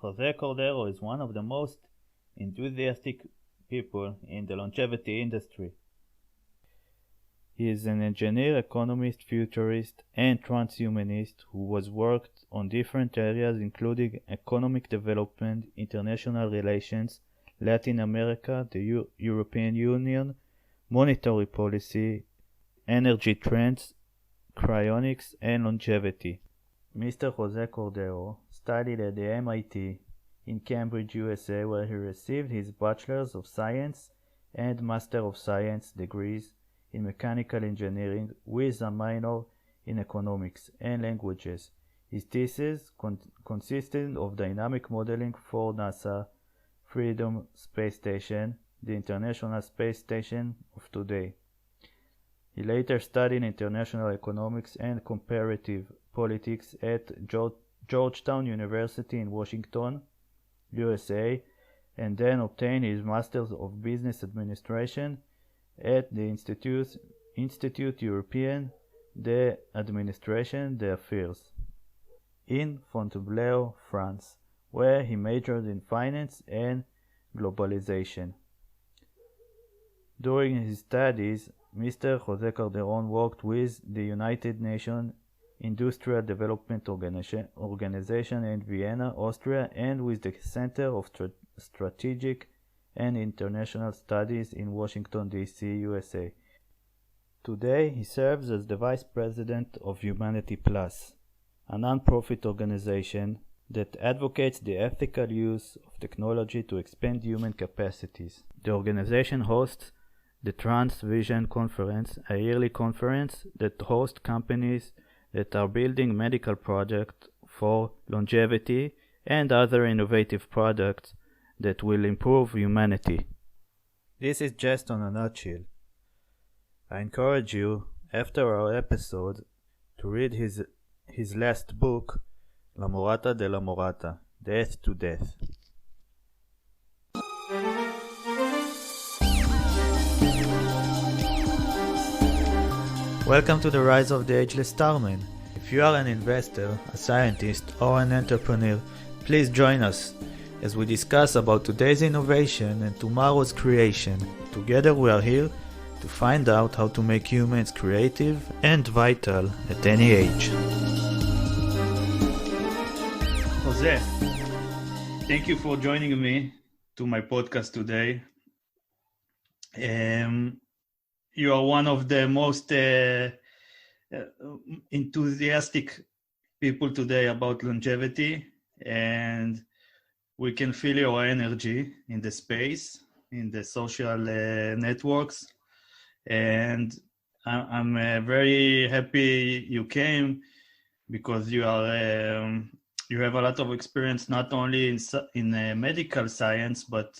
José Cordeiro is one of the most enthusiastic people in the longevity industry. He is an engineer, economist, futurist, and transhumanist who has worked on different areas including economic development, international relations, Latin America, the European Union, monetary policy, energy trends, cryonics, and longevity. Mr. José Cordeiro studied at the MIT in Cambridge, USA, where he received his Bachelor of Science and Master of Science degrees in mechanical engineering with a minor in economics and languages. His thesis consisted of dynamic modeling for NASA Freedom Space Station, the International Space Station of today. He later studied international economics and comparative politics at Georgetown University in Washington, USA, and then obtained his Master's of Business Administration at the Institut Européen d'Administration des Affaires in Fontainebleau, France, where he majored in Finance and Globalization. During his studies, Mr. José Calderón worked with the United Nations Industrial Development Organization in Vienna, Austria, and with the Center of Strategic and International Studies in Washington, D.C., USA. Today, he serves as the Vice President of Humanity Plus, a non-profit organization that advocates the ethical use of technology to expand human capacities. The organization hosts the Trans Vision Conference, a yearly conference that hosts companies that are building medical products for longevity and other innovative products that will improve humanity. This is just on a nutshell. I encourage you, after our episode, to read his last book, La Morata de la Morata, Death to Death. Welcome to the Rise of the Ageless Starman. If you are an investor, a scientist, or an entrepreneur, please join us as we discuss about today's innovation and tomorrow's creation. Together we are here to find out how to make humans creative and vital at any age. Jose, thank you for joining me to my podcast today. You are one of the most enthusiastic people today about longevity, and we can feel your energy in the space, in the social networks, and I'm very happy you came because you are you have a lot of experience not only in medical science but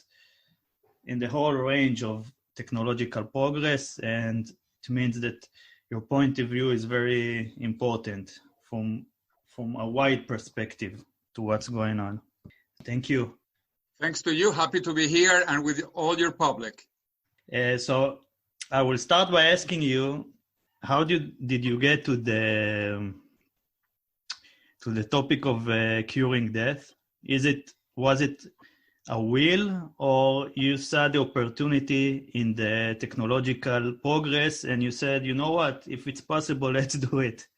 in the whole range of technological progress, and it means that your point of view is very important from a wide perspective to what's going on. Thank you. Thanks to you. Happy to be here and with all your public. So I will start by asking you, how did you get to the topic of curing death? Was it a will, or you saw the opportunity in the technological progress and you said, you know what, if it's possible, let's do it?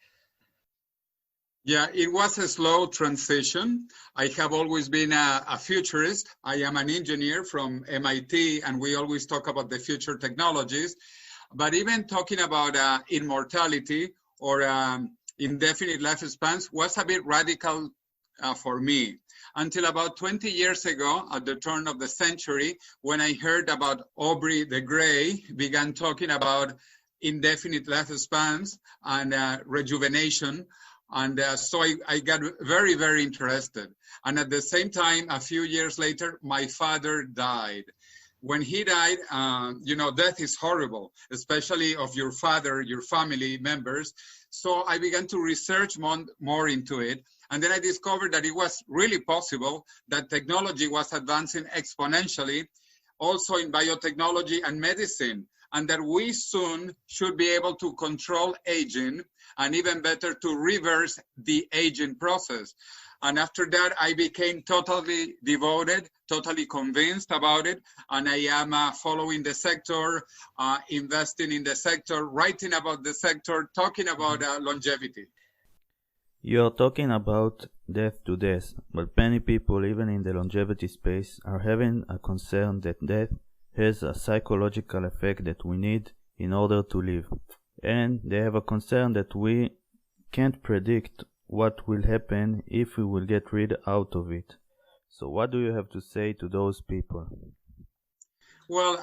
Yeah, it was a slow transition. I have always been a futurist. I am an engineer from MIT, and we always talk about the future technologies. But even talking about immortality or indefinite lifespans was a bit radical for me. Until about 20 years ago, at the turn of the century, when I heard about Aubrey de Grey began talking about indefinite lifespans and rejuvenation. And so I got very, very interested. And at the same time, a few years later, my father died. When he died, death is horrible, especially of your father, your family members. So I began to research more into it. And then I discovered that it was really possible that technology was advancing exponentially, also in biotechnology and medicine, and that we soon should be able to control aging and even better to reverse the aging process. And after that, I became totally devoted, totally convinced about it. And I am following the sector, investing in the sector, writing about the sector, talking about longevity. You're talking about death to death, but many people, even in the longevity space, are having a concern that death has a psychological effect that we need in order to live. And they have a concern that we can't predict what will happen if we will get rid out of it. So what do you have to say to those people? Well,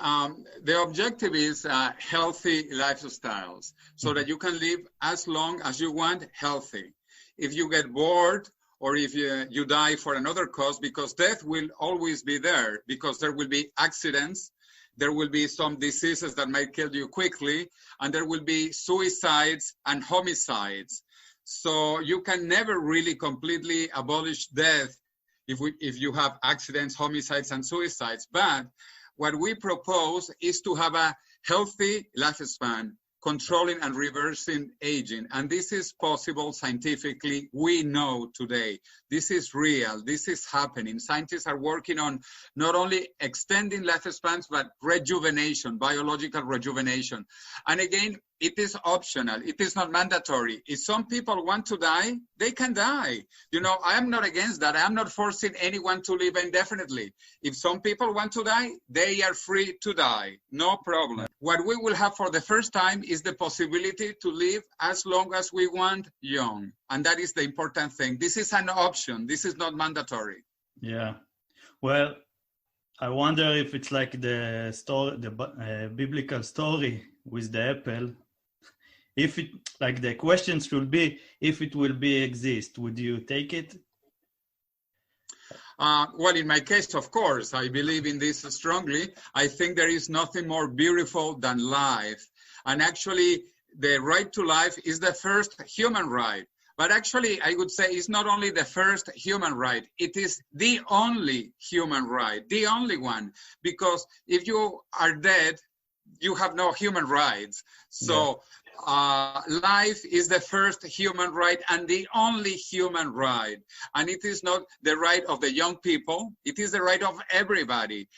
the objective is healthy lifestyles so that you can live as long as you want healthy. If you get bored or if you die for another cause, because death will always be there, because there will be accidents, there will be some diseases that might kill you quickly, and there will be suicides and homicides. So you can never really completely abolish death if you have accidents, homicides, and suicides. But what we propose is to have a healthy lifespan, controlling and reversing aging. And this is possible scientifically. We know today. This is real. This is happening. Scientists are working on not only extending lifespans, but rejuvenation, biological rejuvenation. And again, it is optional. It is not mandatory. If some people want to die, they can die. You know, I am not against that. I am not forcing anyone to live indefinitely. If some people want to die, they are free to die. No problem. What we will have for the first time is the possibility to live as long as we want young. And that is the important thing. This is an option. This is not mandatory. Yeah. Well, I wonder if it's like the story, the biblical story with the apple. If it, like the question should be, if it will be exist, would you take it? Well, in my case, of course, I believe in this strongly. I think there is nothing more beautiful than life. And actually, the right to life is the first human right. But actually, I would say it's not only the first human right, it is the only human right, the only one. Because if you are dead, you have no human rights. So life is the first human right and the only human right. And it is not the right of the young people. It is the right of everybody,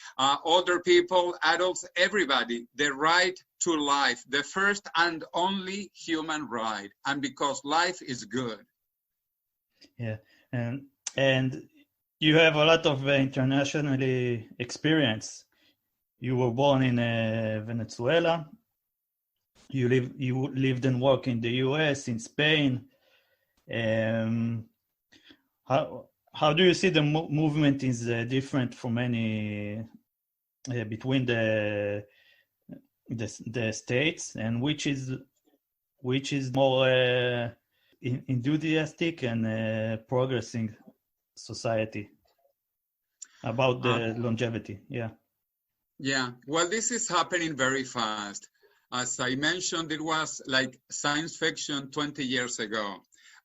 older people, adults, everybody, the right to life, the first and only human right. And because life is good. Yeah. And you have a lot of internationally experience. You were born in Venezuela. You lived and worked in the U.S., in Spain. How do you see the movement is different from any between the states, and which is more enthusiastic and progressing society about the longevity? Yeah, well, this is happening very fast. As I mentioned, it was like science fiction 20 years ago.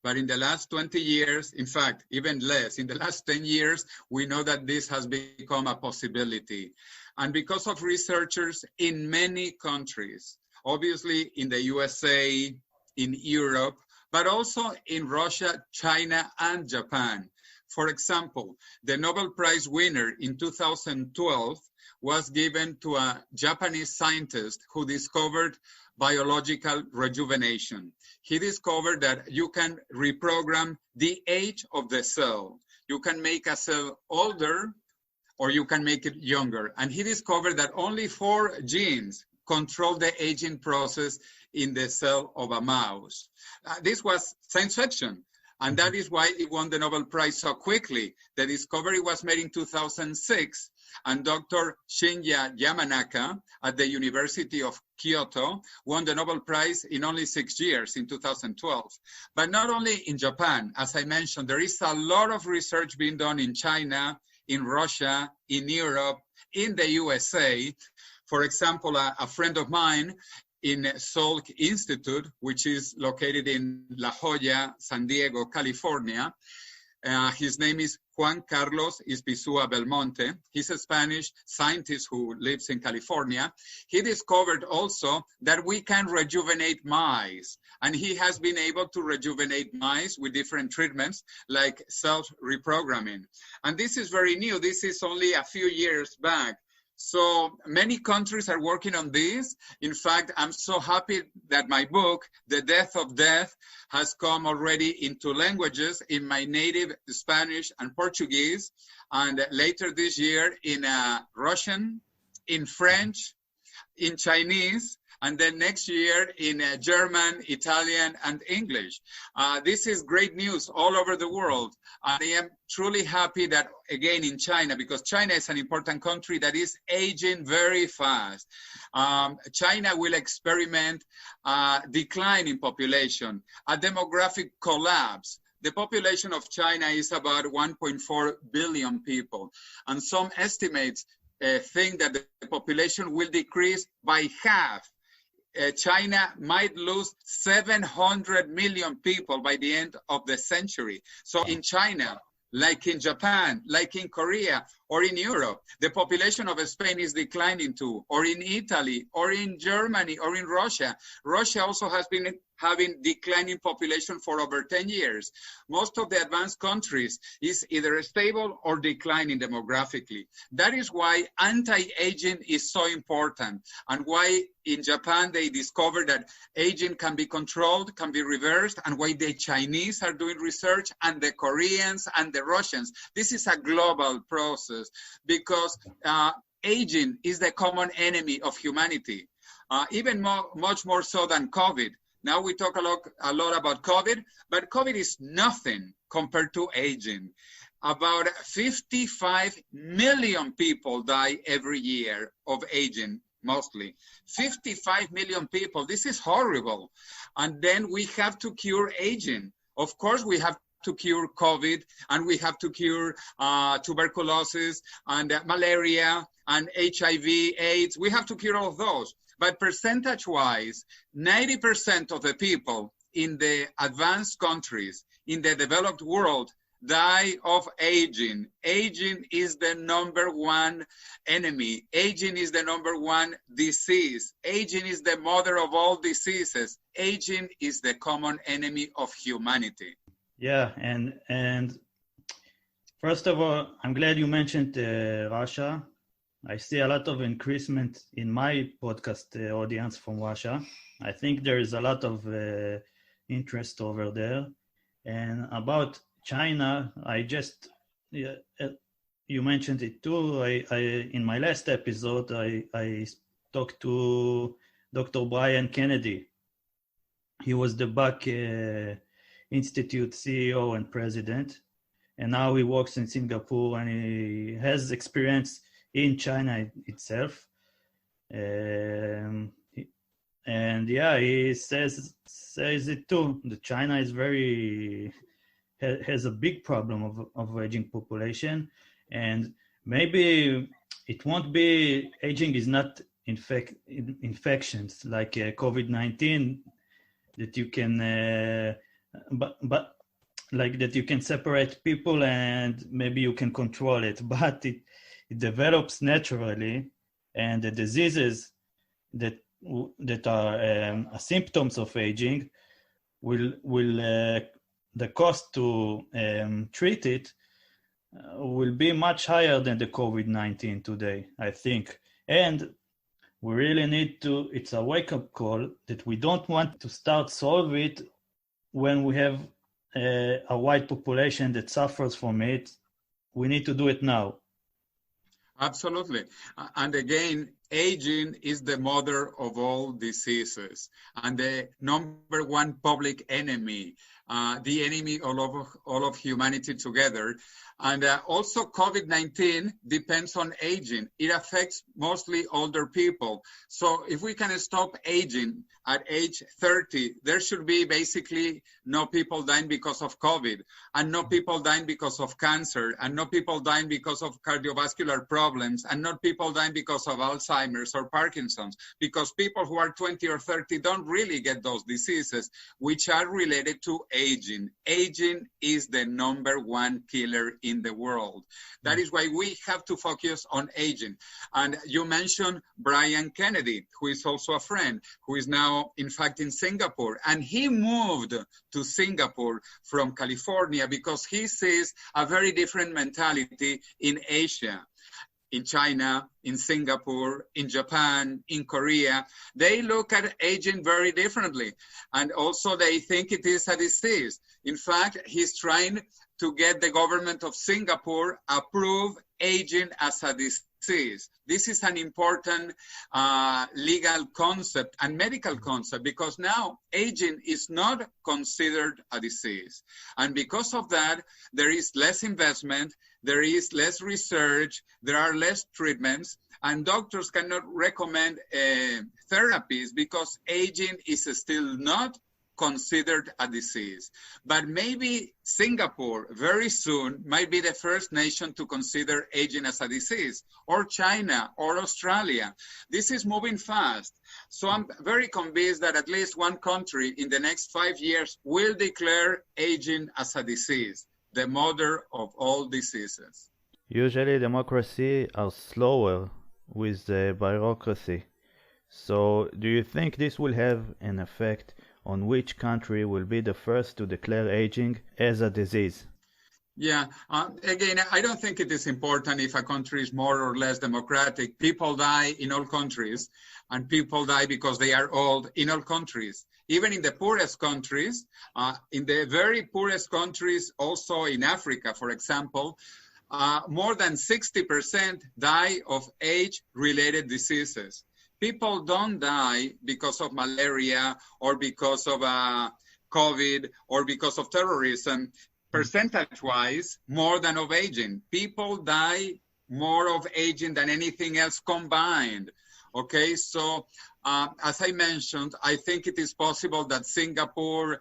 But in the last 20 years, in fact, even less, in the last 10 years, we know that this has become a possibility. And because of researchers in many countries, obviously in the USA, in Europe, but also in Russia, China, and Japan. For example, the Nobel Prize winner in 2012 was given to a Japanese scientist who discovered biological rejuvenation. He discovered that you can reprogram the age of the cell. You can make a cell older or you can make it younger. And he discovered that only 4 genes control the aging process in the cell of a mouse. This was science fiction. And that is why it won the Nobel Prize so quickly. The discovery was made in 2006, and Dr. Shinya Yamanaka at the University of Kyoto won the Nobel Prize in only 6 years, in 2012. But not only in Japan, as I mentioned, there is a lot of research being done in China, in Russia, in Europe, in the USA. For example, a friend of mine in Salk Institute, which is located in La Jolla, San Diego, California. His name is Juan Carlos Ispizua Belmonte. He's a Spanish scientist who lives in California. He discovered also that we can rejuvenate mice, and he has been able to rejuvenate mice with different treatments like self-reprogramming. And this is very new. This is only a few years back. So many countries are working on this. In fact, I'm so happy that my book, The Death of Death, has come already into languages in my native Spanish and Portuguese, and later this year in Russian, in French, in Chinese, and then next year in German, Italian, and English. This is great news all over the world. And I am truly happy that, again, in China, because China is an important country that is aging very fast. China will experiment a decline in population, a demographic collapse. The population of China is about 1.4 billion people. And some estimates think that the population will decrease by half. China might lose 700 million people by the end of the century. So in China, like in Japan, like in Korea, or in Europe, the population of Spain is declining too, or in Italy, or in Germany, or in Russia. Russia also has been having declining population for over 10 years. Most of the advanced countries is either stable or declining demographically. That is why anti-aging is so important, and why in Japan they discovered that aging can be controlled, can be reversed, and why the Chinese are doing research, and the Koreans and the Russians. This is a global process because aging is the common enemy of humanity, much more so than COVID. Now we talk a lot about COVID, but COVID is nothing compared to aging. About 55 million people die every year of aging, mostly. 55 million people, this is horrible. And then we have to cure aging. Of course, we have to cure COVID, and we have to cure tuberculosis and malaria and HIV, AIDS. We have to cure all of those. But percentage-wise, 90% of the people in the advanced countries, in the developed world, die of aging. Aging is the number one enemy. Aging is the number one disease. Aging is the mother of all diseases. Aging is the common enemy of humanity. Yeah, and first of all, I'm glad you mentioned Russia. I see a lot of increasement in my podcast audience from Russia. I think there is a lot of interest over there. And about China, you mentioned it too. In my last episode, I talked to Dr. Brian Kennedy. He was the Buck Institute CEO and president, and now he works in Singapore, and he has experience in China itself. And yeah, he says it too, that China is has a big problem of aging population, and maybe it won't be, aging is not infections like COVID-19 that you can, but like that you can separate people and maybe you can control it, but it develops naturally, and the diseases that are symptoms of aging will the cost to treat it will be much higher than the COVID-19 today, I think. And we really need to, it's a wake-up call that we don't want to start solve it when we have a wide population that suffers from it. We need to do it now. Absolutely. And again, aging is the mother of all diseases and the number one public enemy, the enemy all of humanity together. And also COVID-19 depends on aging. It affects mostly older people. So if we can stop aging at age 30, there should be basically no people dying because of COVID, and no people dying because of cancer, and no people dying because of cardiovascular problems, and not people dying because of Alzheimer's Alzheimer's or Parkinson's, because people who are 20 or 30 don't really get those diseases, which are related to aging. Aging is the #1 killer in the world. That is why we have to focus on aging. And you mentioned Brian Kennedy, who is also a friend, who is now, in fact, in Singapore. And he moved to Singapore from California because he sees a very different mentality in Asia. In China, in Singapore, in Japan, in Korea, they look at aging very differently. And also they think it is a disease. In fact, he's trying to get the government of Singapore approve aging as a disease. This is an important legal concept and medical concept, because now aging is not considered a disease. And because of that, there is less investment, there is less research, there are less treatments, and doctors cannot recommend therapies because aging is still not considered a disease. But maybe Singapore very soon might be the first nation to consider aging as a disease, or China, or Australia. This is moving fast. So I'm very convinced that at least one country in the next 5 years will declare aging as a disease, the mother of all diseases. Usually democracy are slower with the bureaucracy. So do you think this will have an effect on which country will be the first to declare aging as a disease? Yeah, again, I don't think it is important if a country is more or less democratic. People die in all countries, and people die because they are old in all countries. Even in the poorest countries, in the very poorest countries, also in Africa, for example, more than 60% die of age-related diseases. People don't die because of malaria or because of COVID or because of terrorism, percentage-wise, more than of aging. People die more of aging than anything else combined. Okay, so as I mentioned, I think it is possible that Singapore,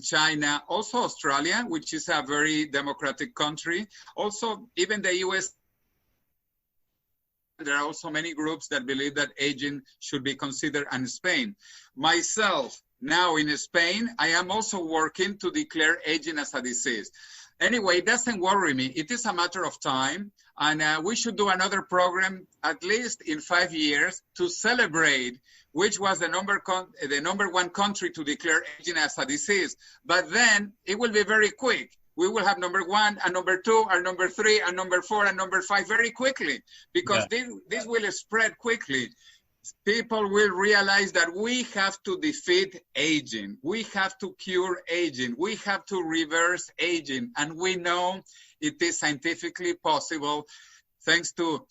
China, also Australia, which is a very democratic country, also even the US, there are also many groups that believe that aging should be considered, and Spain. Myself, now in Spain, I am also working to declare aging as a disease. Anyway, it doesn't worry me. It is a matter of time, and we should do another program at least in 5 years to celebrate which was the #1 country to declare aging as a disease. But then it will be very quick. We will have #1 and #2 and #3 and #4 and #5 very quickly, because this will spread quickly. People will realize that we have to defeat aging. We have to cure aging. We have to reverse aging. And we know it is scientifically possible, thanks to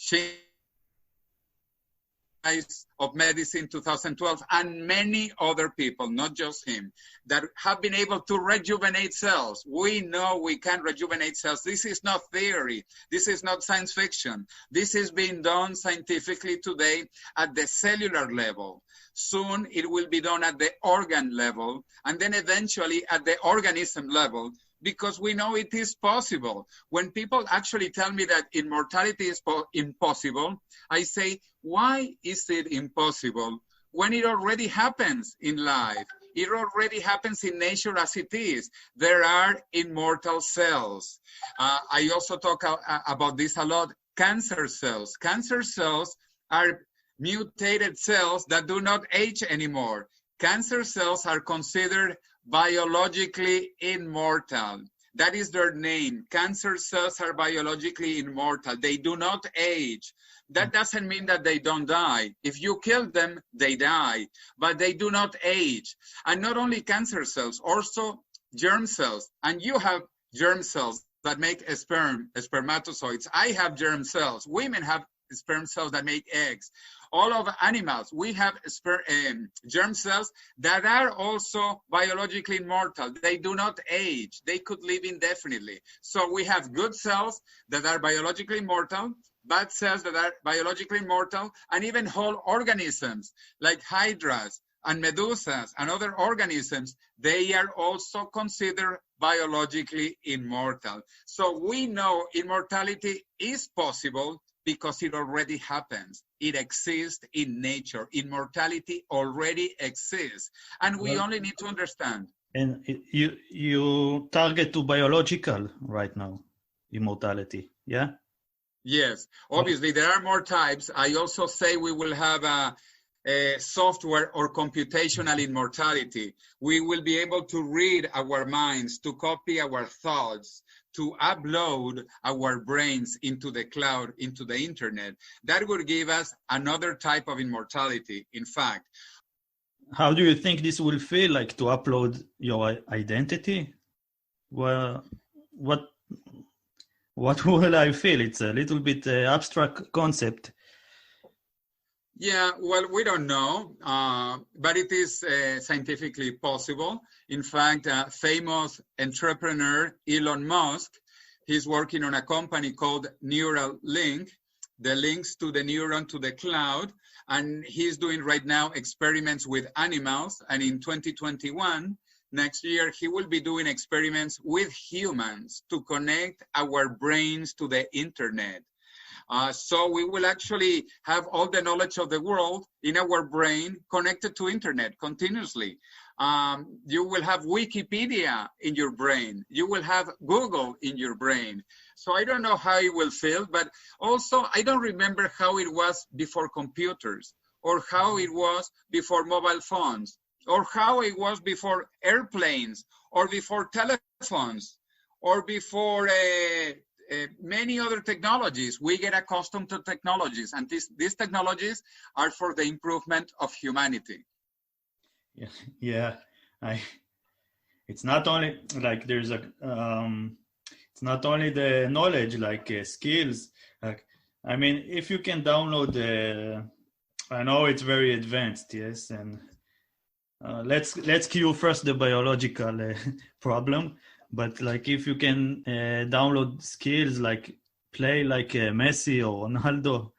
of Medicine 2012 and many other people, not just him, that have been able to rejuvenate cells. We know we can rejuvenate cells. This is not theory. This is not science fiction. This is being done scientifically today at the cellular level. Soon it will be done at the organ level, and then eventually at the organism level, because we know it is possible. When people actually tell me that immortality is impossible, I say, why is it impossible when it already happens in life? It already happens in nature as it is. There are immortal cells. I also talk about this a lot. Cancer cells. Cancer cells are mutated cells that do not age anymore. Cancer cells are considered biologically immortal. That is their name. Cancer cells are biologically immortal. They do not age. That doesn't mean that they don't die. If you kill them, they die, but they do not age. And not only cancer cells, also germ cells. And you have germ cells that make spermatozoids. I have germ cells. Women have sperm cells that make eggs. All of animals, we have germ cells that are also biologically immortal. They do not age. They could live indefinitely. So we have good cells that are biologically immortal, bad cells that are biologically immortal, and even whole organisms like hydras and medusas and other organisms, they are also considered biologically immortal. So we know immortality is possible because it already happens. It exists in nature. Immortality already exists. And we only need to understand. And you target to biological right now, immortality, yeah? Yes, obviously there are more types. I also say we will have a software or computational immortality. We will be able to read our minds, to copy our thoughts, to upload our brains into the cloud, into the internet. That would give us another type of immortality, in fact. How do you think this will feel like to upload your identity? Well, what will I feel? It's a little bit abstract concept. Yeah, well, we don't know, but it is scientifically possible. In fact, famous entrepreneur Elon Musk, he's working on a company called Neuralink, the links to the neuron to the cloud, and he's doing right now experiments with animals, and in 2021, next year, he will be doing experiments with humans to connect our brains to the internet. So we will actually have all the knowledge of the world in our brain connected to internet continuously. You will have Wikipedia in your brain. You will have Google in your brain. So I don't know how it will feel, but also I don't remember how it was before computers, or how it was before mobile phones, or how it was before airplanes, or before telephones, or before many other technologies. We get accustomed to technologies, and these technologies are for the improvement of humanity. Yeah. It's not only like there's a it's not only the knowledge, like skills. Like, I mean, if you can download I know it's very advanced, yes, and let's cure first the biological problem. But like, if you can download skills like play like Messi or Ronaldo,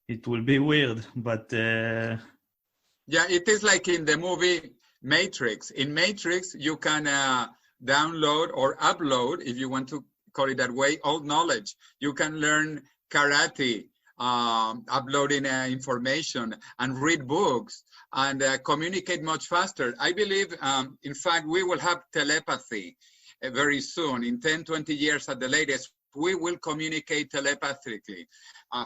it will be weird. But yeah, it is like in the movie Matrix. In Matrix, you can download or upload, if you want to call it that way, all knowledge. You can learn karate, uploading information, and read books, and communicate much faster. I believe, in fact, we will have telepathy very soon. In 10, 20 years at the latest, we will communicate telepathically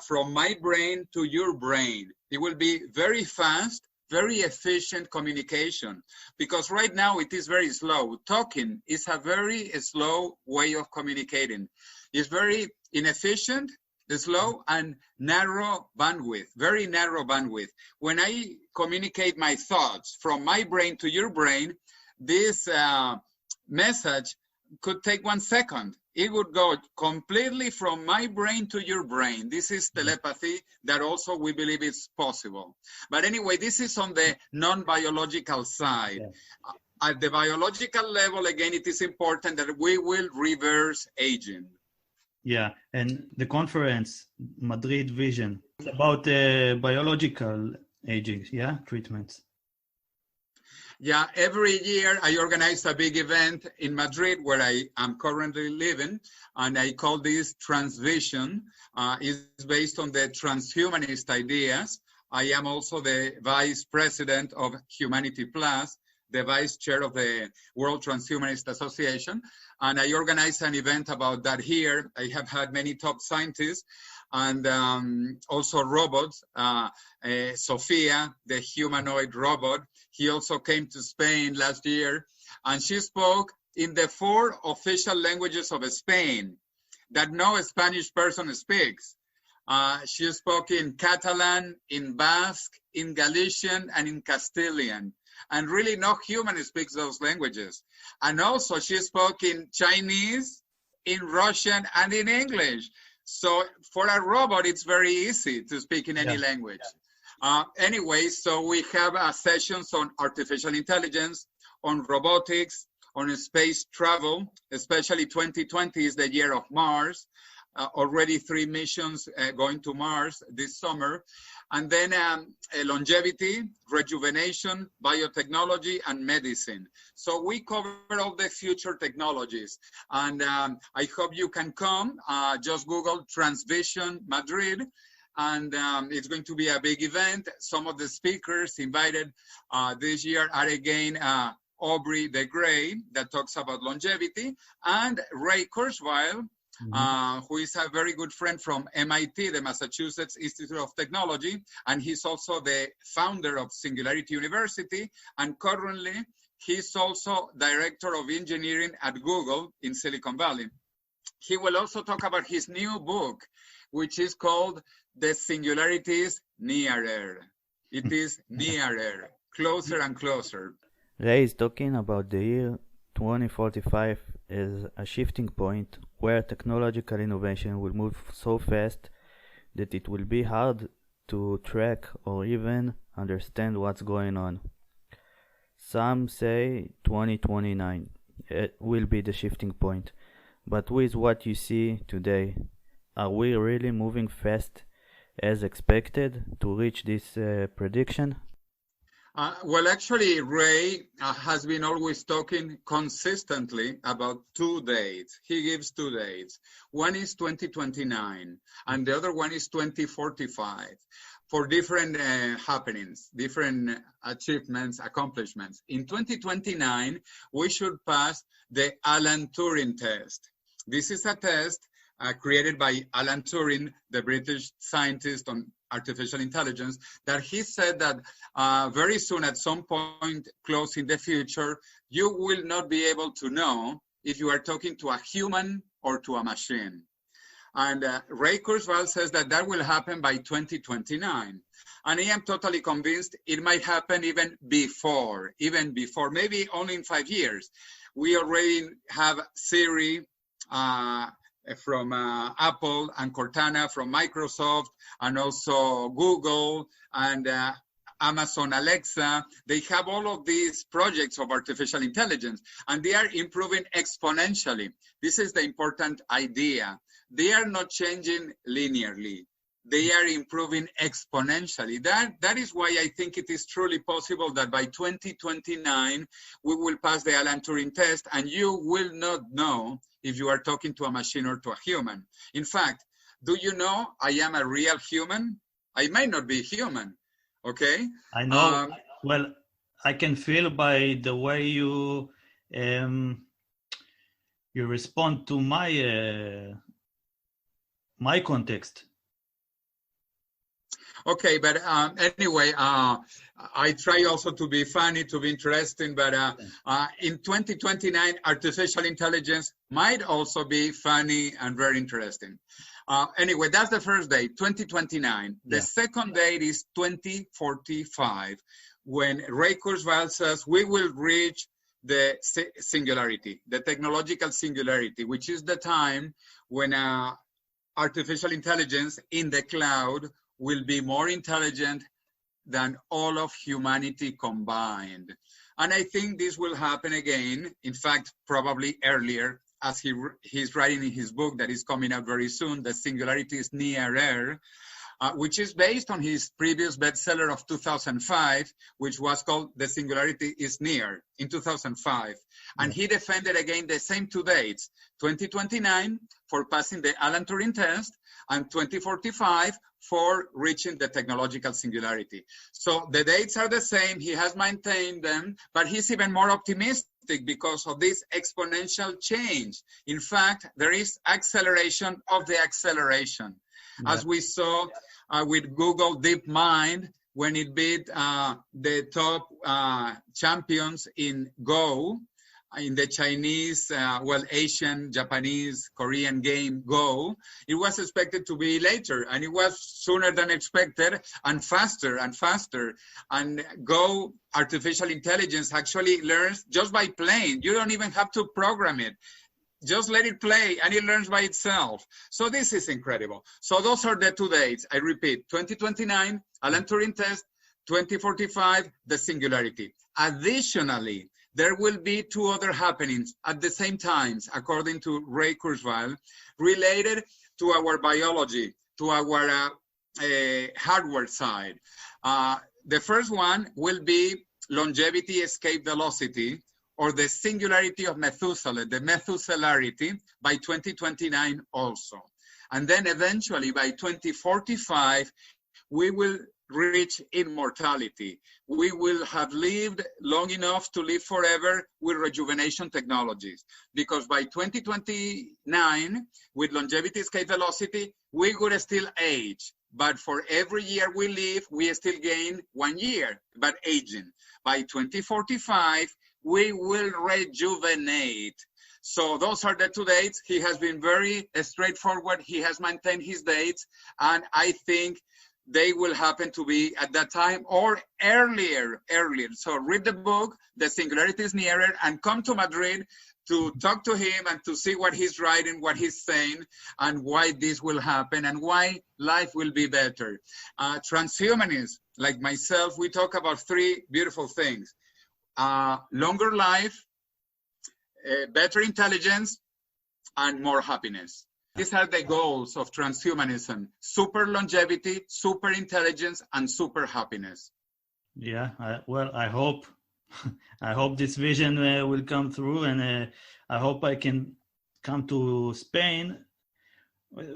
from my brain to your brain. It will be very fast, very efficient communication, because right now it is very slow. Talking is a very slow way of communicating. It's very inefficient, slow, and narrow bandwidth, very narrow bandwidth. When I communicate my thoughts from my brain to your brain, this message could take 1 second. It would go completely from my brain to your brain. This is telepathy that also we believe is possible. But anyway, this is on the non-biological side. Yeah. At the biological level, again, it is important that we will reverse aging. Yeah, and the conference, Madrid Vision, about biological aging, yeah, treatments. Yeah, every year I organize a big event in Madrid where I am currently living, and I call this Transvision. It's based on the transhumanist ideas. I am also the vice president of Humanity Plus, the vice chair of the World Transhumanist Association, and I organize an event about that here. I have had many top scientists and also robots. Sophia, the humanoid robot, he also came to Spain last year, and she spoke in the 4 official languages of Spain that no Spanish person speaks. She spoke in Catalan, in Basque, in Galician, and in Castilian. And really no human speaks those languages. And also she spoke in Chinese, in Russian, and in English. So for a robot, it's very easy to speak in any language. Anyway, so we have sessions on artificial intelligence, on robotics, on space travel, especially 2020 is the year of Mars. already 3 missions going to Mars this summer. And then longevity, rejuvenation, biotechnology, and medicine. So we cover all the future technologies. And I hope you can come. Just Google Transvision Madrid. And it's going to be a big event. Some of the speakers invited this year are again Aubrey de Grey, that talks about longevity, and Ray Kurzweil, who is a very good friend from MIT, the Massachusetts Institute of Technology, and he's also the founder of Singularity University, and currently he's also Director of Engineering at Google in Silicon Valley. He will also talk about his new book, which is called The Singularity is Nearer. It is nearer, closer and closer. Ray is talking about the year 2045 as a shifting point where technological innovation will move so fast that it will be hard to track or even understand what's going on. Some say 2029 will be the shifting point, but with what you see today, are we really moving fast as expected to reach this prediction? Well, actually, Ray has been always talking consistently about 2 dates. He gives 2 dates. One is 2029, and the other one is 2045, for different happenings, different achievements, accomplishments. In 2029, we should pass the Alan Turing test. This is a test created by Alan Turing, the British scientist on artificial intelligence, that he said that very soon, at some point close in the future, you will not be able to know if you are talking to a human or to a machine. And Ray Kurzweil says that that will happen by 2029. And I am totally convinced it might happen even before, maybe only in 5 years. We already have Siri from Apple, and Cortana from Microsoft, and also Google and Amazon Alexa. They have all of these projects of artificial intelligence, and they are improving exponentially. This is the important idea. They are not changing linearly. They are improving exponentially. That is why I think it is truly possible that by 2029, we will pass the Alan Turing test, and you will not know if you are talking to a machine or to a human. In fact, do you know I am a real human? I might not be human, okay? I know. Well, I can feel by the way you respond to my context. Okay, but anyway, I try also to be funny, to be interesting, but in 2029, artificial intelligence might also be funny and very interesting. Anyway, that's the first date, 2029. The second date is 2045, when Ray Kurzweil says we will reach the singularity, the technological singularity, which is the time when artificial intelligence in the cloud will be more intelligent than all of humanity combined. And I think this will happen again, in fact, probably earlier, as he's writing in his book that is coming out very soon, The Singularity is Nearer, which is based on his previous bestseller of 2005, which was called The Singularity is Near, in 2005. And he defended again the same 2 dates, 2029 for passing the Alan Turing test, and 2045 for reaching the technological singularity. So the dates are the same, he has maintained them, but he's even more optimistic because of this exponential change. In fact, there is acceleration of the acceleration. As we saw with Google DeepMind, when it beat the top champions in Go, in the Chinese, Asian, Japanese, Korean game Go, it was expected to be later, and it was sooner than expected and faster and faster. And Go artificial intelligence actually learns just by playing. You don't even have to program it. Just let it play and it learns by itself. So this is incredible. So those are the 2 dates. I repeat, 2029, Alan Turing test, 2045, the singularity. Additionally, there will be two other happenings at the same times, according to Ray Kurzweil, related to our biology, to our hardware side. The first one will be longevity escape velocity, or the singularity of Methuselah, the Methuselarity, by 2029 also. And then eventually by 2045, we will reach immortality. We will have lived long enough to live forever with rejuvenation technologies. Because by 2029, with longevity escape velocity, we would still age. But for every year we live, we still gain 1 year, but aging. By 2045, we will rejuvenate. So those are the two dates. He has been very straightforward. He has maintained his dates. And I think they will happen to be at that time or earlier. So read the book, The Singularity is Nearer, and come to Madrid to talk to him and to see what he's writing, what he's saying, and why this will happen and why life will be better. Transhumanists, like myself, we talk about three beautiful things. Longer life, better intelligence, and more happiness. These are the goals of transhumanism: super longevity, super intelligence, and super happiness. Yeah, I hope I hope this vision will come through, and I hope I can come to Spain.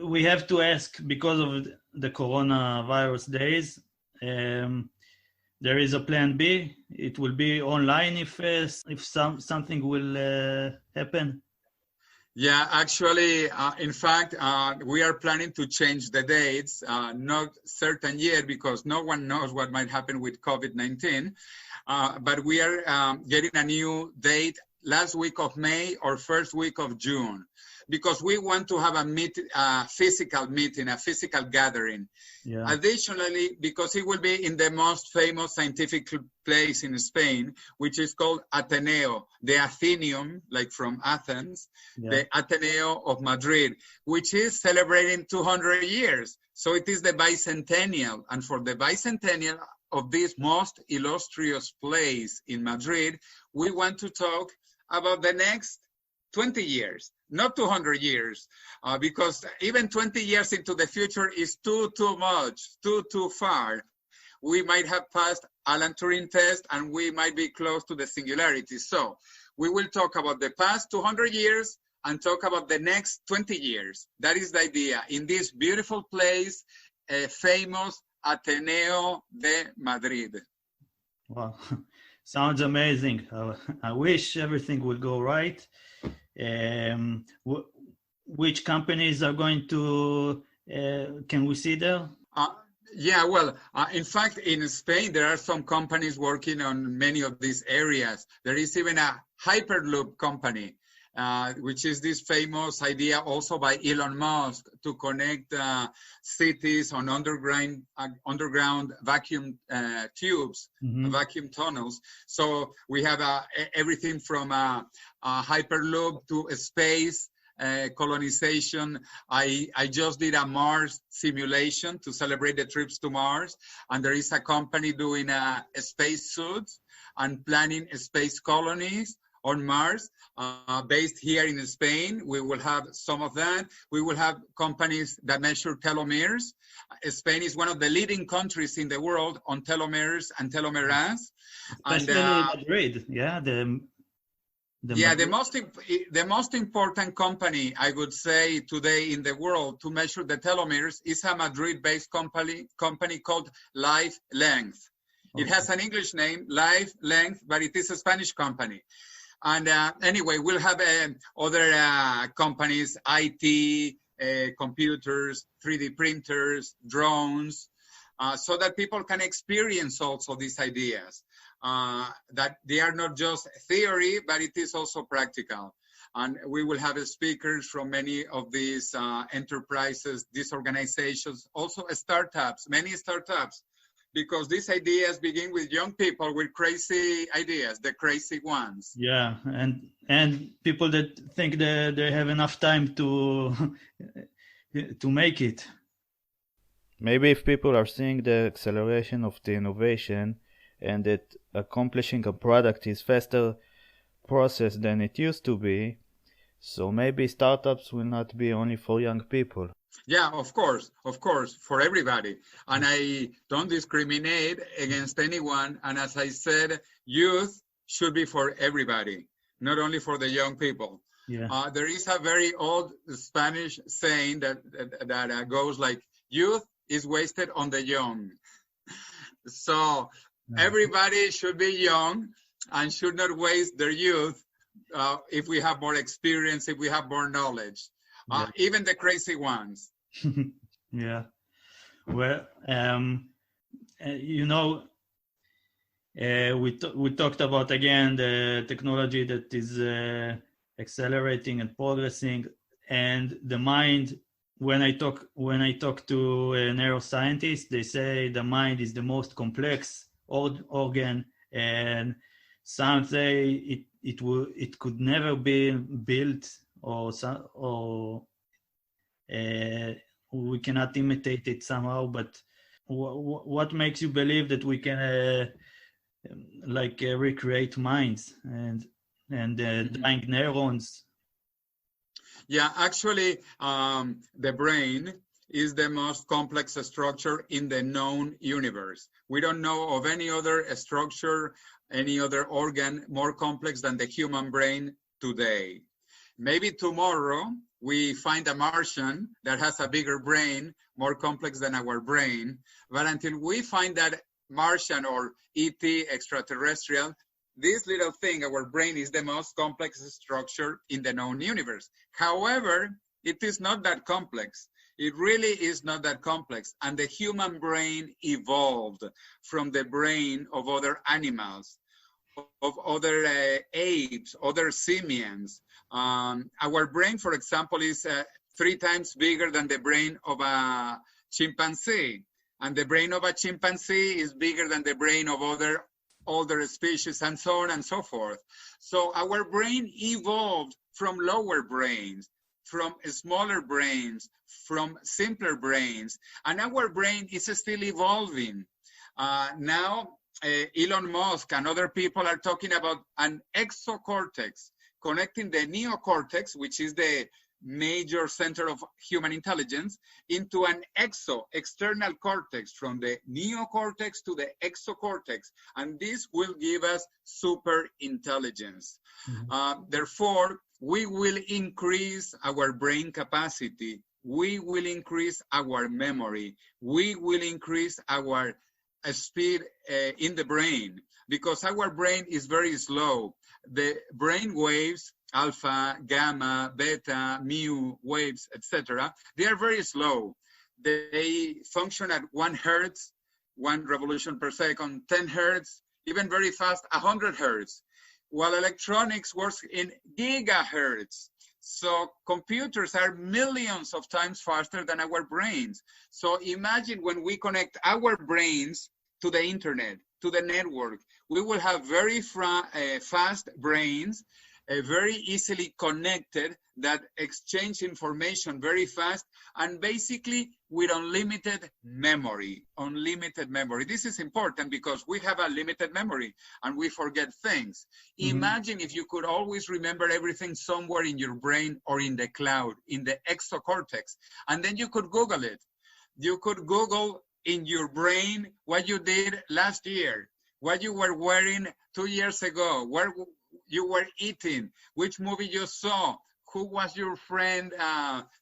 We have to ask, because of the coronavirus days, there is a plan B. It will be online if something will happen. Yeah, actually, in fact, we are planning to change the dates, not certain yet, because no one knows what might happen with COVID-19. But we are getting a new date last week of May or first week of June, because we want to have a physical meeting, a physical gathering. Yeah. Additionally, because it will be in the most famous scientific place in Spain, which is called Ateneo, the Athenaeum, like from Athens, the Ateneo of Madrid, which is celebrating 200 years. So it is the bicentennial. And for the bicentennial of this most illustrious place in Madrid, we want to talk about the next 20 years, not 200 years, because even 20 years into the future is too much, too far. We might have passed Alan Turing test and we might be close to the singularity. So we will talk about the past 200 years and talk about the next 20 years. That is the idea. In this beautiful place, famous Ateneo de Madrid. Wow, sounds amazing. I wish everything would go right. Which companies are going to, can we see there? Yeah, well, in fact, in Spain, there are some companies working on many of these areas. There is even a Hyperloop company, which is this famous idea also by Elon Musk to connect cities on underground vacuum tubes, vacuum tunnels. So we have everything from Hyperloop to space, colonization. I just did a Mars simulation to celebrate the trips to Mars. And there is a company doing a space suits and planning space colonies on Mars, based here in Spain. We will have some of that. We will have companies that measure telomeres. Spain is one of the leading countries in the world on telomeres and telomerase. Especially Madrid, yeah. The most important company, I would say, today in the world to measure the telomeres is a Madrid-based company called Life Length. Okay. It has an English name, Life Length, but it is a Spanish company. And anyway, we'll have other companies, IT, computers, 3D printers, drones, so that people can experience also these ideas, that they are not just theory, but it is also practical. And we will have speakers from many of these enterprises, these organizations, also startups, many startups, because these ideas begin with young people with crazy ideas, the crazy ones. Yeah, and people that think that they have enough time to make it. Maybe if people are seeing the acceleration of the innovation and that accomplishing a product is faster process than it used to be. So maybe startups will not be only for young people. Yeah, of course, for everybody. And I don't discriminate against anyone. And as I said, youth should be for everybody, not only for the young people. Yeah. There is a very old Spanish saying that goes like, youth is wasted on the young. So everybody should be young and should not waste their youth if we have more experience, if we have more knowledge. Even the crazy ones. Yeah. Well, you know, we talked about again the technology that is accelerating and progressing, and the mind. When I talk to neuroscientists, they say the mind is the most complex organ, and some say it could never be built, or we cannot imitate it somehow. But what makes you believe that we can recreate minds and dying neurons? Yeah, actually, the brain is the most complex structure in the known universe. We don't know of any other structure, any other organ more complex than the human brain today. Maybe tomorrow we find a Martian that has a bigger brain, more complex than our brain. But until we find that Martian or ET extraterrestrial, this little thing, our brain, is the most complex structure in the known universe. However, it is not that complex. It really is not that complex. And the human brain evolved from the brain of other animals, of other apes, other simians. Our brain, for example, is 3 times bigger than the brain of a chimpanzee. And the brain of a chimpanzee is bigger than the brain of other species, and so on and so forth. So our brain evolved from lower brains, from smaller brains, from simpler brains, and our brain is still evolving. Now, Elon Musk and other people are talking about an exocortex, connecting the neocortex, which is the major center of human intelligence, into an external cortex, from the neocortex to the exocortex, and this will give us super intelligence. Therefore, we will increase our brain capacity, we will increase our memory, we will increase our speed in the brain, because our brain is very slow. The brain waves, alpha, gamma, beta, mu waves, etc., they are very slow. They function at 1 hertz, 1 revolution per second, 10 hertz, even very fast, 100 hertz, while electronics works in gigahertz. So computers are millions of times faster than our brains. So imagine when we connect our brains to the internet, to the network, we will have very fast brains, very easily connected, that exchange information very fast, and basically with unlimited memory. This is important because we have a limited memory and we forget things. Imagine if you could always remember everything somewhere in your brain or in the cloud, in the exocortex, and then you could Google it. You could Google in your brain what you did last year, what you were wearing 2 years ago, where you were eating, which movie you saw, who was your friend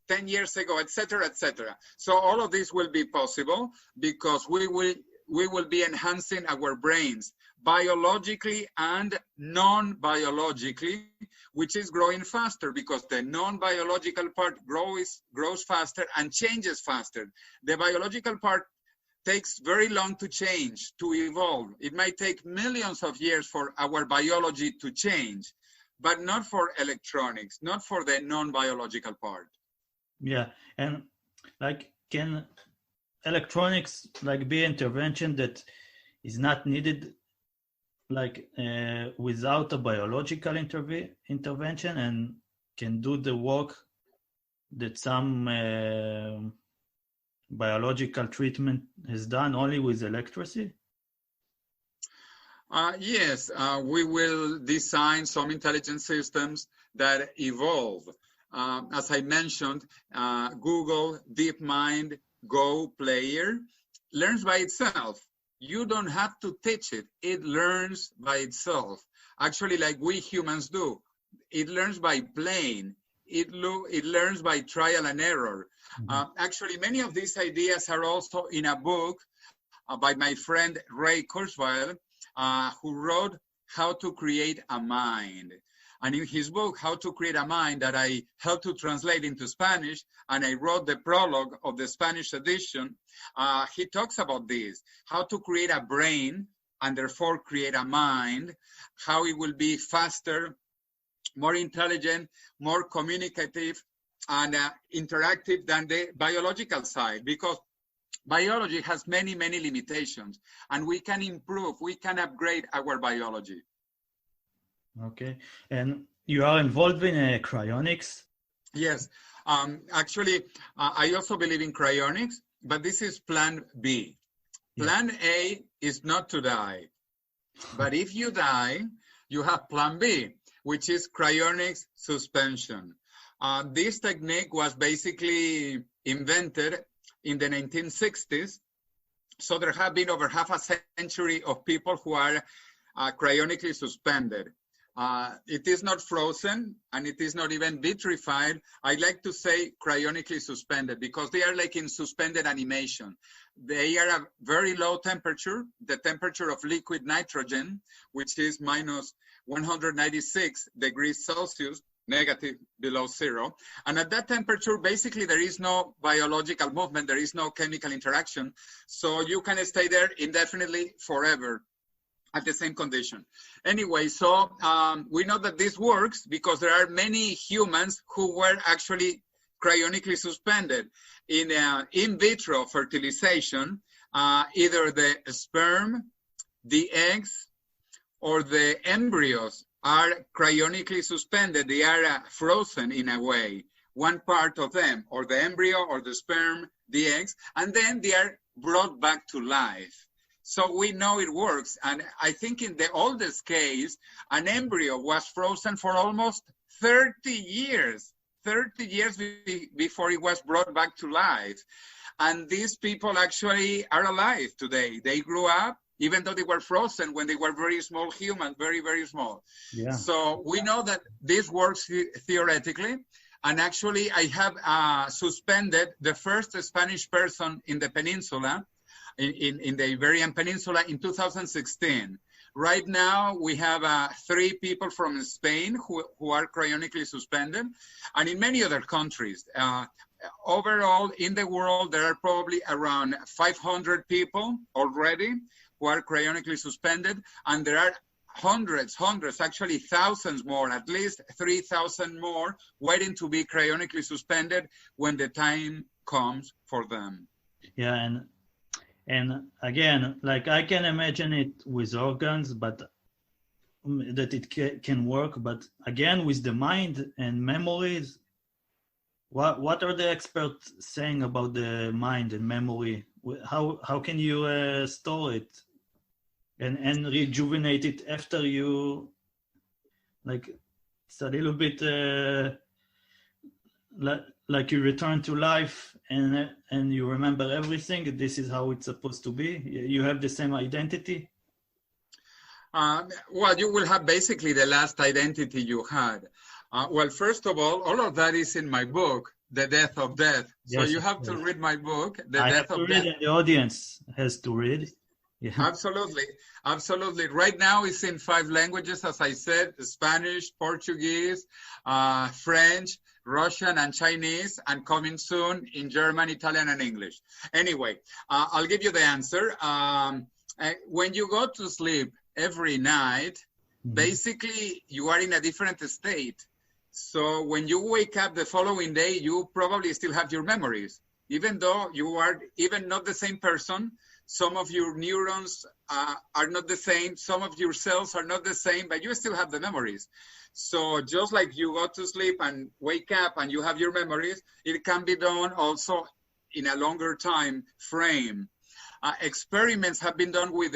10 years ago, etc., etc. So all of this will be possible because we will be enhancing our brains biologically and non-biologically, which is growing faster because the non-biological part grows faster and changes faster. The biological part takes very long to change, to evolve. It might take millions of years for our biology to change, but not for electronics, not for the non-biological part. Yeah, and can electronics be intervention that is not needed without a biological intervention, and can do the work that some biological treatment has done only with electricity? Yes, we will design some intelligent systems that evolve. As I mentioned, Google DeepMind Go player learns by itself. You don't have to teach it. It learns by itself. Actually, like we humans do. It learns by playing. It learns by trial and error. Actually, many of these ideas are also in a book by my friend Ray Kurzweil, who wrote How to Create a Mind. And in his book, How to Create a Mind, that I helped to translate into Spanish, and I wrote the prologue of the Spanish edition, he talks about this, how to create a brain and therefore create a mind, how it will be faster, more intelligent, more communicative, and interactive than the biological side, because biology has many, many limitations, and we can improve, we can upgrade our biology. Okay, and you are involved in cryonics? Yes, actually, I also believe in cryonics, but this is plan B. Plan A is not to die, but if you die, you have plan B, which is cryonics suspension. This technique was basically invented in the 1960s. So there have been over half a century of people who are cryonically suspended. It is not frozen, and it is not even vitrified. I like to say cryonically suspended because they are like in suspended animation. They are a very low temperature, the temperature of liquid nitrogen, which is minus 196 degrees Celsius, negative below zero. And at that temperature, basically, there is no biological movement. There is no chemical interaction. So you can stay there indefinitely forever at the same condition. Anyway, so we know that this works because there are many humans who were actually cryonically suspended in vitro fertilization. Either the sperm, the eggs, or the embryos are cryonically suspended. They are frozen in a way, one part of them, or the embryo, or the sperm, the eggs, and then they are brought back to life. So we know it works. And I think in the oldest case, an embryo was frozen for almost 30 years before it was brought back to life. And these people actually are alive today. They grew up, even though they were frozen when they were very small humans, very, very small. Yeah. So we know that this works theoretically. And actually, I have suspended the first Spanish person in the peninsula, in the Iberian Peninsula in 2016. Right now, we have 3 people from Spain who are cryonically suspended, and in many other countries. Overall, in the world, there are probably around 500 people already who are cryonically suspended, and there are hundreds, actually thousands more, at least 3,000 more, waiting to be cryonically suspended when the time comes for them. Yeah, and again, like I can imagine it with organs, but that it can work. But again, with the mind and memories, what are the experts saying about the mind and memory? How can you store it and rejuvenate it after you? Like it's a little bit like you return to life and you remember everything. This is how it's supposed to be. You have the same identity. Well, you will have basically the last identity you had. Well, first of all of that is in my book, The Death of Death. Yes, so you have to read my book, The Death of Death. And the audience has to read. Yeah. Absolutely. Right now it's in 5 languages, as I said: Spanish, Portuguese, French, Russian, and Chinese, and coming soon in German, Italian, and English. Anyway, I'll give you the answer. When you go to sleep every night, basically you are in a different state. So when you wake up the following day, you probably still have your memories, even though you are even not the same person. Some of your neurons are not the same. Some of your cells are not the same, but you still have the memories. So just like you go to sleep and wake up and you have your memories, it can be done also in a longer time frame. Experiments have been done with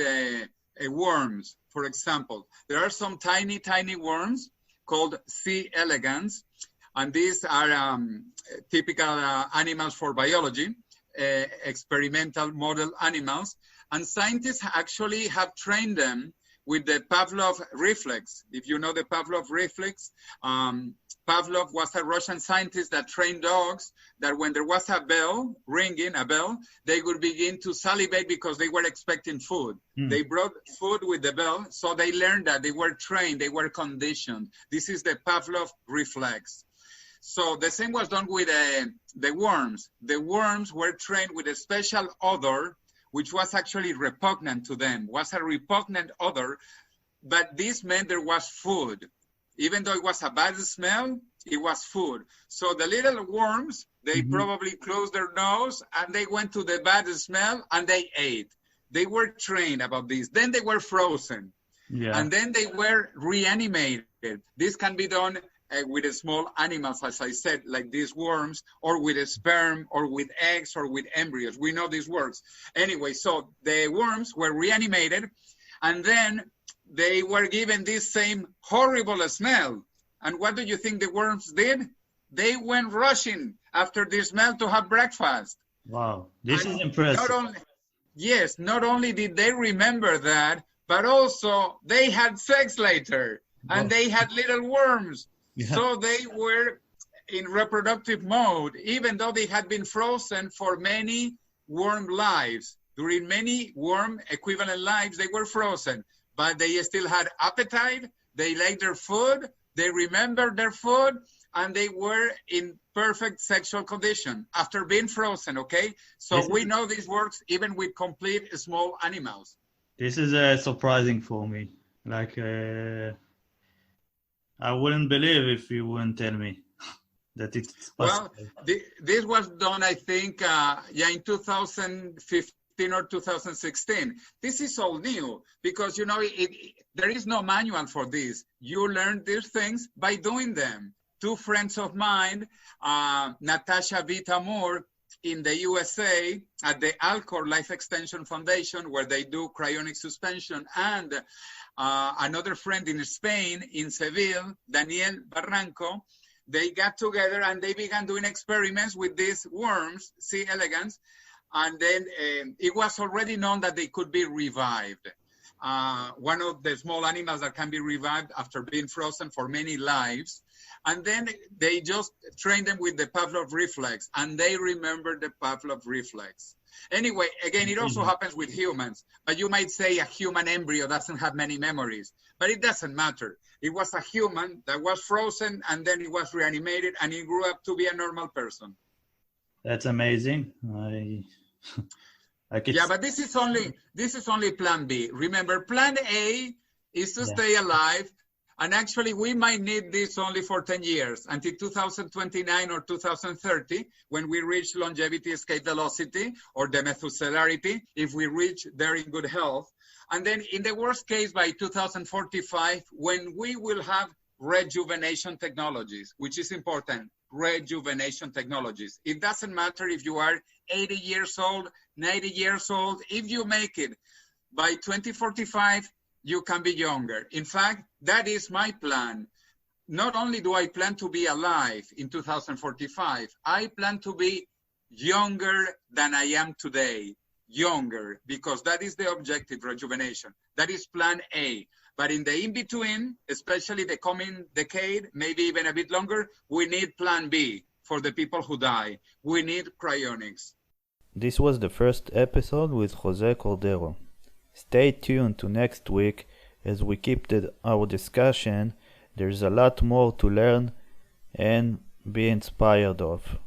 worms, for example. There are some tiny, tiny worms called C. elegans, and these are typical animals for biology, experimental model animals, and scientists actually have trained them with the Pavlov reflex. If you know the Pavlov reflex, Pavlov was a Russian scientist that trained dogs that when there was a bell, ringing a bell, they would begin to salivate because they were expecting food. They brought food with the bell, so they learned that, they were trained, they were conditioned. This is the Pavlov reflex. So the same was done with the worms. The worms were trained with a special odor, which was actually repugnant to them, was a repugnant odor, but this meant there was food. Even though it was a bad smell, it was food. So the little worms, they probably closed their nose and they went to the bad smell and they ate. They were trained about this. Then they were frozen. And then they were reanimated. This can be done with small animals, as I said, like these worms, or with a sperm, or with eggs, or with embryos. We know this works. Anyway, so the worms were reanimated, and then they were given this same horrible smell. And what do you think the worms did? They went rushing after this smell to have breakfast. Wow, this is impressive. Not only did they remember that, but also they had sex later, and they had little worms. So they were in reproductive mode, even though they had been frozen for many worm lives. During many worm equivalent lives, they were frozen, but they still had appetite, they liked their food, they remembered their food, and they were in perfect sexual condition after being frozen, okay? So we know this works even with complete small animals. This is surprising for me. Like, I wouldn't believe if you wouldn't tell me that it's possible. Well, this was done, I think, in 2015 or 2016. This is all new because, you know, there is no manual for this. You learn these things by doing them. Two friends of mine, Natasha Vita-Moore in the USA at the Alcor Life Extension Foundation, where they do cryonic suspension, and another friend in Spain, in Seville, Daniel Barranco, they got together and they began doing experiments with these worms, C. elegans, and then it was already known that they could be revived. One of the small animals that can be revived after being frozen for many lives. And then they just trained them with the Pavlov reflex, and they remember the Pavlov reflex. Anyway, again, it also happens with humans, but you might say a human embryo doesn't have many memories, but it doesn't matter. It was a human that was frozen, and then it was reanimated, and it grew up to be a normal person. That's amazing. But this is only plan B. Remember, plan A is to stay alive. And actually, we might need this only for 10 years, until 2029 or 2030, when we reach longevity escape velocity or the Methuselarity, if we reach there in good health. And then in the worst case, by 2045, when we will have rejuvenation technologies, which is important, rejuvenation technologies. It doesn't matter if you are 80 years old, 90 years old. If you make it by 2045, you can be younger. In fact, that is my plan. Not only do I plan to be alive in 2045, I plan to be younger than I am today. Younger, because that is the objective, rejuvenation. That is plan A. But in the in-between, especially the coming decade, maybe even a bit longer, we need plan B for the people who die. We need cryonics. This was the first episode with José Cordeiro. Stay tuned to next week as we keep our discussion. There's a lot more to learn and be inspired of.